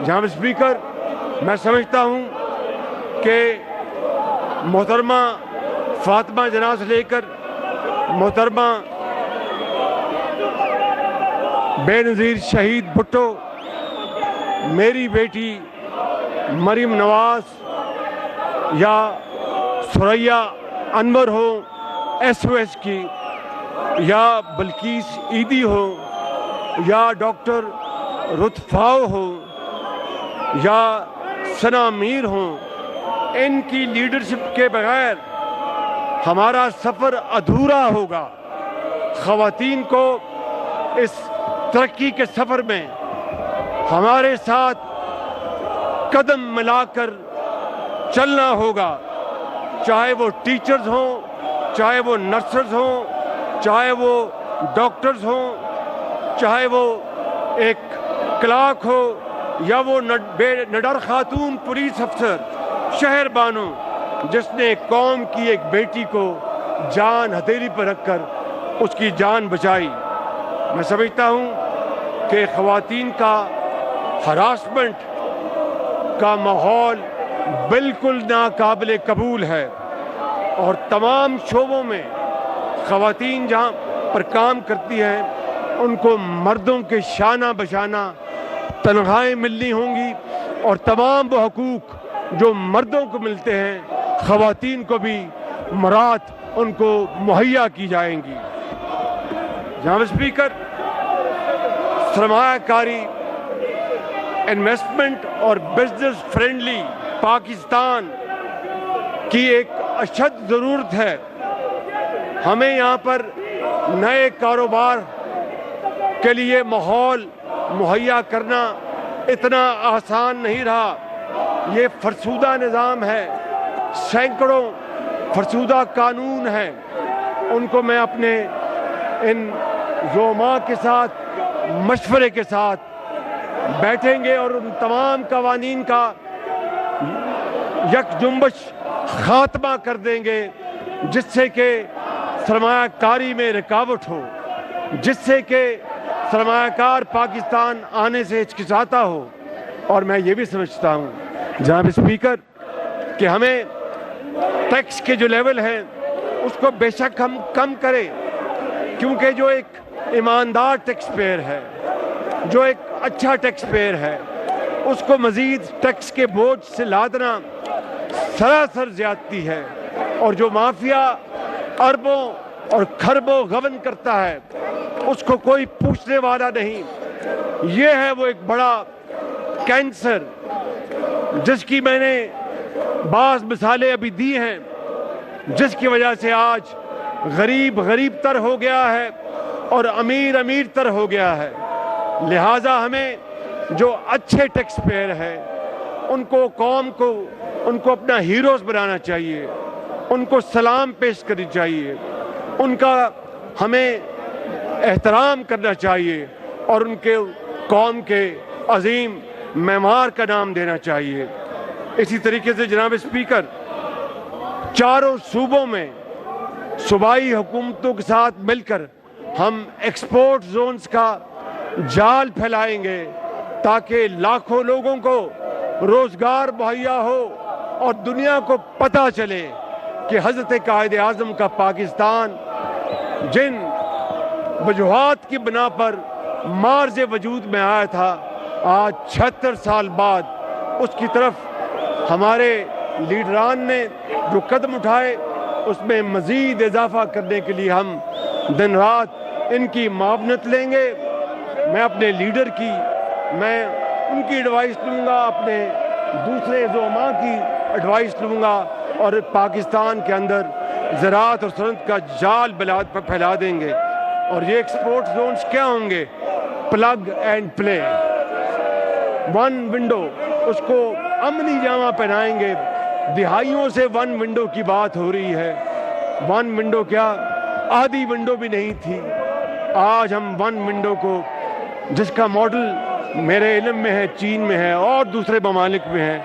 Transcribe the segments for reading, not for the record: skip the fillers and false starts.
جناب اسپیکر، میں سمجھتا ہوں کہ محترمہ فاطمہ جناح سے لے کر محترمہ بے نظیر شہید بھٹو، میری بیٹی مریم نواز یا ثریا انور ہو SOS کی، یا بلقیس عیدی ہو، یا ڈاکٹر رتفاؤ ہو، یا ثنا میر ہوں، ان کی لیڈرشپ کے بغیر ہمارا سفر ادھورا ہوگا۔ خواتین کو اس ترقی کے سفر میں ہمارے ساتھ قدم ملا کر چلنا ہوگا، چاہے وہ ٹیچرز ہوں، چاہے وہ نرسز ہوں، چاہے وہ ڈاکٹرز ہوں، چاہے وہ ایک کلارک ہو، یا وہ نڈر خاتون پولیس افسر شہر بانو جس نے قوم کی ایک بیٹی کو جان ہتھیلی پر رکھ کر اس کی جان بچائی۔ میں سمجھتا ہوں کہ خواتین کا ہراسمنٹ کا ماحول بالکل ناقابل قبول ہے، اور تمام شعبوں میں خواتین جہاں پر کام کرتی ہیں ان کو مردوں کے شانہ بشانہ تنخواہیں ملنی ہوں گی، اور تمام وہ حقوق جو مردوں کو ملتے ہیں خواتین کو بھی مراعات ان کو مہیا کی جائیں گی۔ جناب اسپیکر، سرمایہ کاری، انویسٹمنٹ اور بزنس فرینڈلی پاکستان کی ایک اشد ضرورت ہے۔ ہمیں یہاں پر نئے کاروبار کے لیے ماحول مہیا کرنا اتنا آسان نہیں رہا۔ یہ فرسودہ نظام ہے، سینکڑوں فرسودہ قانون ہیں، ان کو میں اپنے ان زعماء کے ساتھ مشورے کے ساتھ بیٹھیں گے اور ان تمام قوانین کا یک جنبش خاتمہ کر دیں گے، جس سے کہ سرمایہ کاری میں رکاوٹ ہو، جس سے کہ سرمایہ کار پاکستان آنے سے ہچکچاتا ہو۔ اور میں یہ بھی سمجھتا ہوں جناب اسپیکر کہ ہمیں ٹیکس کے جو لیول ہیں اس کو بے شک ہم کم کریں، کیونکہ جو ایک ایماندار ٹیکس پیئر ہے، جو ایک اچھا ٹیکس پیئر ہے، اس کو مزید ٹیکس کے بوجھ سے لادنا سراسر زیادتی ہے، اور جو مافیا اربوں اور کھربوں غبن کرتا ہے اس کو کوئی پوچھنے والا نہیں۔ یہ ہے وہ ایک بڑا کینسر جس کی میں نے بعض مثالیں ابھی دی ہیں، جس کی وجہ سے آج غریب غریب تر ہو گیا ہے اور امیر امیر تر ہو گیا ہے۔ لہٰذا ہمیں جو اچھے ٹیکس پیئر ہیں ان کو قوم کو ان کو اپنا ہیروز بنانا چاہیے، ان کو سلام پیش کرنی چاہیے، ان کا ہمیں احترام کرنا چاہیے، اور ان کے قوم کے عظیم معمار کا نام دینا چاہیے۔ اسی طریقے سے جناب اسپیکر، چاروں صوبوں میں صوبائی حکومتوں کے ساتھ مل کر ہم ایکسپورٹ زونز کا جال پھیلائیں گے تاکہ لاکھوں لوگوں کو روزگار مہیا ہو اور دنیا کو پتہ چلے کہ حضرت قائد اعظم کا پاکستان جن وجوہات کی بنا پر مارز وجود میں آیا تھا، آج 76 سال بعد اس کی طرف ہمارے لیڈران نے جو قدم اٹھائے اس میں مزید اضافہ کرنے کے لیے ہم دن رات ان کی معاونت لیں گے۔ میں اپنے لیڈر کی، میں ان کی ایڈوائس لوں گا، اپنے دوسرے زعماء کی ایڈوائس لوں گا، اور پاکستان کے اندر زراعت اور صنعت کا جال پھیلا دیں گے۔ اور یہ ایکسپورٹ زونز کیا ہوں گے؟ Plug and play, one window, اس کو امنی جامہ پہنائیں گے۔ دہائیوں سے ون ونڈو کی بات ہو رہی ہے، ون ونڈو کیا آدھی ونڈو بھی نہیں تھی۔ آج ہم ون ونڈو کو، جس کا ماڈل میرے علم میں ہے، چین میں ہے اور دوسرے ممالک میں ہے،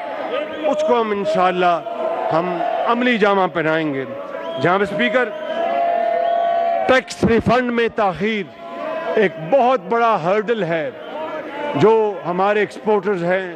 اس کو ہم انشاءاللہ ہم عملی جامہ پہنائیں گے۔ جناب اسپیکر، ٹیکس ریفنڈ میں تاخیر ایک بہت بڑا ہرڈل ہے جو ہمارے ایکسپورٹرز ہیں،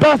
10